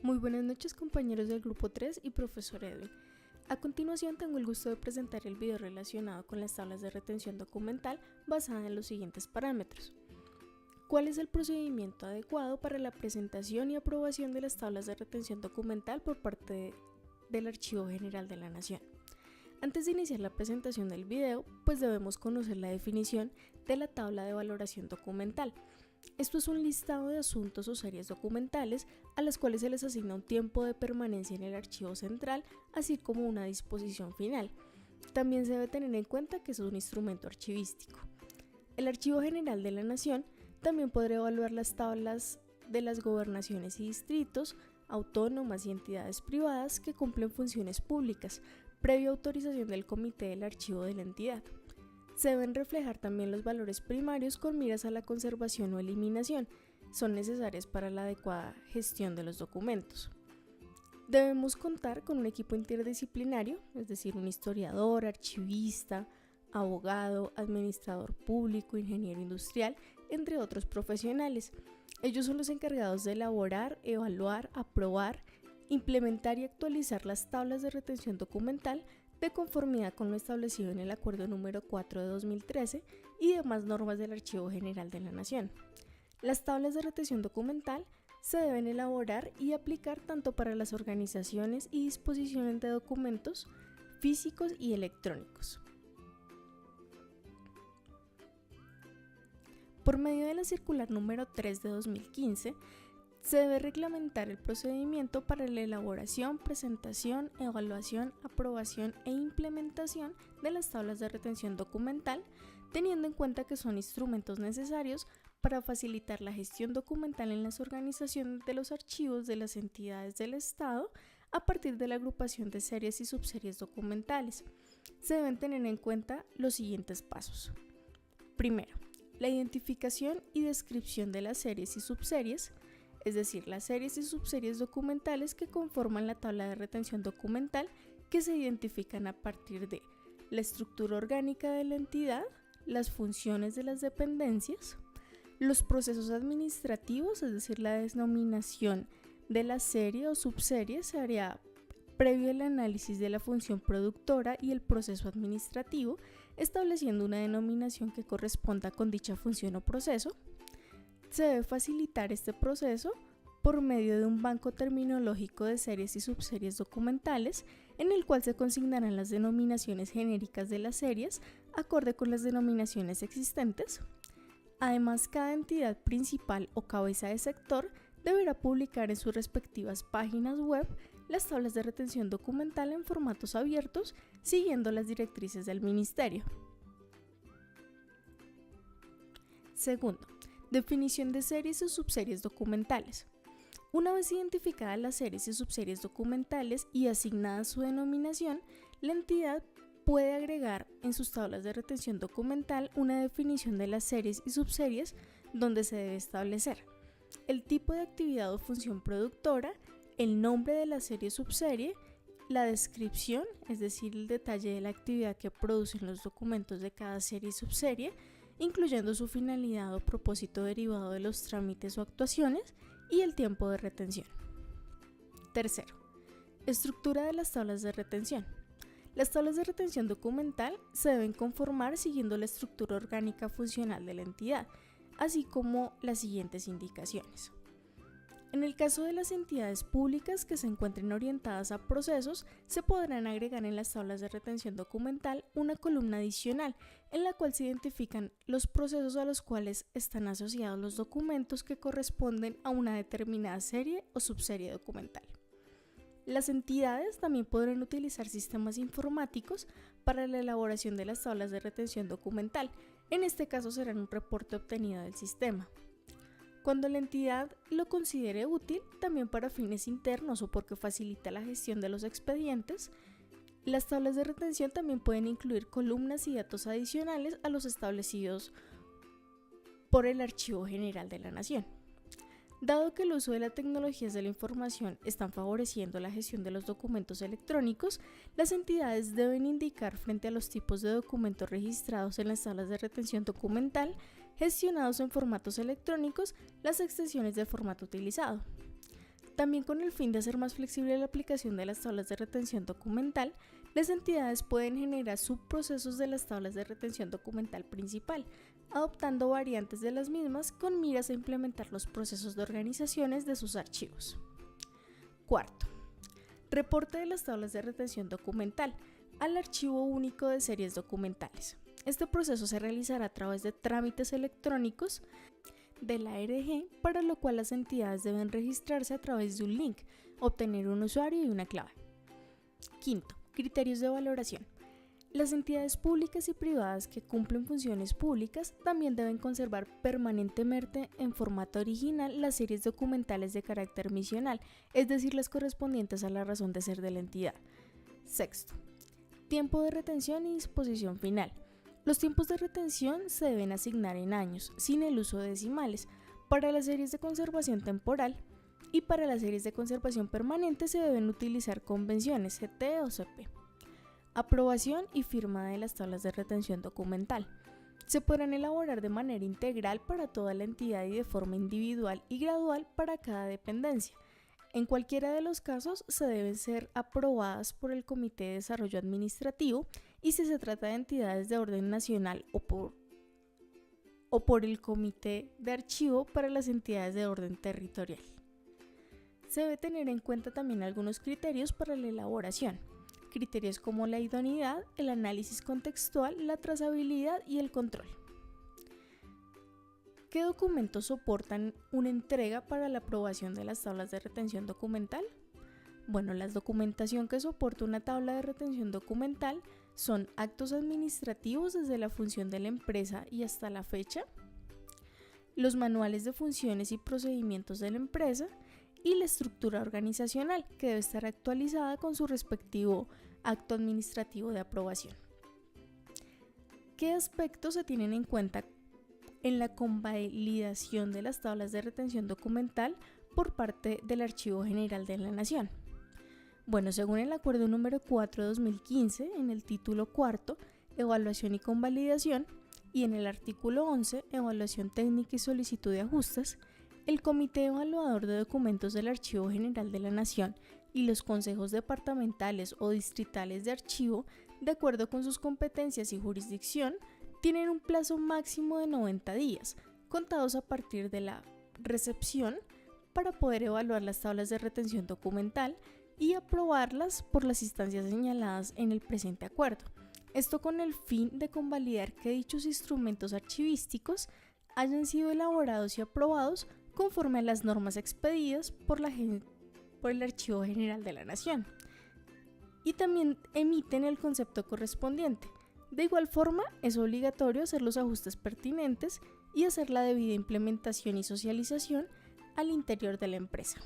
Muy buenas noches, compañeros del grupo 3 y profesor Edwin. A continuación tengo el gusto de presentar el video relacionado con las tablas de retención documental basada en los siguientes parámetros. ¿Cuál es el procedimiento adecuado para la presentación y aprobación de las tablas de retención documental por parte del Archivo General de la Nación? Antes de iniciar la presentación del video, pues debemos conocer la definición de la tabla de valoración documental. Esto es un listado de asuntos o series documentales a las cuales se les asigna un tiempo de permanencia en el archivo central, así como una disposición final. También se debe tener en cuenta que es un instrumento archivístico. El Archivo General de la Nación también podrá evaluar las tablas de las gobernaciones y distritos, autónomas y entidades privadas que cumplen funciones públicas, previa autorización del Comité del Archivo de la entidad. Se deben reflejar también los valores primarios con miras a la conservación o eliminación. Son necesarias para la adecuada gestión de los documentos. Debemos contar con un equipo interdisciplinario, es decir, un historiador, archivista, abogado, administrador público, ingeniero industrial, entre otros profesionales. Ellos son los encargados de elaborar, evaluar, aprobar, implementar y actualizar las tablas de retención documental de conformidad con lo establecido en el Acuerdo número 4 de 2013 y demás normas del Archivo General de la Nación. Las tablas de retención documental se deben elaborar y aplicar tanto para las organizaciones y disposiciones de documentos físicos y electrónicos. Por medio de la circular número 3 de 2015, se debe reglamentar el procedimiento para la elaboración, presentación, evaluación, aprobación e implementación de las tablas de retención documental, teniendo en cuenta que son instrumentos necesarios para facilitar la gestión documental en las organizaciones de los archivos de las entidades del Estado a partir de la agrupación de series y subseries documentales. Se deben tener en cuenta los siguientes pasos. Primero, la identificación y descripción de las series y subseries, es decir, las series y subseries documentales que conforman la tabla de retención documental, que se identifican a partir de la estructura orgánica de la entidad, las funciones de las dependencias, los procesos administrativos, es decir, la denominación de la serie o subserie se haría previo al análisis de la función productora y el proceso administrativo, estableciendo una denominación que corresponda con dicha función o proceso. Se debe facilitar este proceso por medio de un banco terminológico de series y subseries documentales en el cual se consignarán las denominaciones genéricas de las series acorde con las denominaciones existentes. Además, cada entidad principal o cabeza de sector deberá publicar en sus respectivas páginas web las tablas de retención documental en formatos abiertos, siguiendo las directrices del Ministerio. Segundo, definición de series y subseries documentales. Una vez identificadas las series y subseries documentales y asignada su denominación, la entidad puede agregar en sus tablas de retención documental una definición de las series y subseries donde se debe establecer el tipo de actividad o función productora, el nombre de la serie o subserie, la descripción, es decir, el detalle de la actividad que producen los documentos de cada serie y subserie, incluyendo su finalidad o propósito derivado de los trámites o actuaciones y el tiempo de retención. Tercero, estructura de las tablas de retención. Las tablas de retención documental se deben conformar siguiendo la estructura orgánica funcional de la entidad, así como las siguientes indicaciones. En el caso de las entidades públicas que se encuentren orientadas a procesos, se podrán agregar en las tablas de retención documental una columna adicional en la cual se identifican los procesos a los cuales están asociados los documentos que corresponden a una determinada serie o subserie documental. Las entidades también podrán utilizar sistemas informáticos para la elaboración de las tablas de retención documental. En este caso serán un reporte obtenido del sistema. Cuando la entidad lo considere útil, también para fines internos o porque facilita la gestión de los expedientes, las tablas de retención también pueden incluir columnas y datos adicionales a los establecidos por el Archivo General de la Nación. Dado que el uso de las tecnologías de la información están favoreciendo la gestión de los documentos electrónicos, las entidades deben indicar frente a los tipos de documentos registrados en las tablas de retención documental gestionados en formatos electrónicos las extensiones de formato utilizado. También con el fin de hacer más flexible la aplicación de las tablas de retención documental, las entidades pueden generar subprocesos de las tablas de retención documental principal, adoptando variantes de las mismas con miras a implementar los procesos de organizaciones de sus archivos. Cuarto, reporte de las tablas de retención documental al Archivo Único de Series Documentales. Este proceso se realizará a través de trámites electrónicos de la ARG, para lo cual las entidades deben registrarse a través de un link, obtener un usuario y una clave. Quinto, criterios de valoración. Las entidades públicas y privadas que cumplen funciones públicas también deben conservar permanentemente en formato original las series documentales de carácter misional, es decir, las correspondientes a la razón de ser de la entidad. Sexto, tiempo de retención y disposición final. Los tiempos de retención se deben asignar en años, sin el uso de decimales, para las series de conservación temporal, y para las series de conservación permanente se deben utilizar convenciones CT o CP. Aprobación y firma de las tablas de retención documental. Se podrán elaborar de manera integral para toda la entidad y de forma individual y gradual para cada dependencia. En cualquiera de los casos se deben ser aprobadas por el Comité de Desarrollo Administrativo y si se trata de entidades de orden nacional o por el Comité de Archivo para las entidades de orden territorial. Se debe tener en cuenta también algunos criterios para la elaboración. Criterios como la idoneidad, el análisis contextual, la trazabilidad y el control. ¿Qué documentos soportan una entrega para la aprobación de las tablas de retención documental? Bueno, la documentación que soporta una tabla de retención documental son actos administrativos desde la función de la empresa y hasta la fecha, los manuales de funciones y procedimientos de la empresa y la estructura organizacional, que debe estar actualizada con su respectivo acto administrativo de aprobación. ¿Qué aspectos se tienen en cuenta en la convalidación de las tablas de retención documental por parte del Archivo General de la Nación? Bueno, según el Acuerdo número 4 de 2015, en el título cuarto, Evaluación y Convalidación, y en el artículo 11, Evaluación técnica y solicitud de ajustes, el Comité Evaluador de Documentos del Archivo General de la Nación y los consejos departamentales o distritales de archivo, de acuerdo con sus competencias y jurisdicción, tienen un plazo máximo de 90 días, contados a partir de la recepción, para poder evaluar las tablas de retención documental y aprobarlas por las instancias señaladas en el presente acuerdo. Esto con el fin de convalidar que dichos instrumentos archivísticos hayan sido elaborados y aprobados conforme a las normas expedidas por el Archivo General de la Nación. Y también emiten el concepto correspondiente. De igual forma, es obligatorio hacer los ajustes pertinentes y hacer la debida implementación y socialización al interior de la empresa.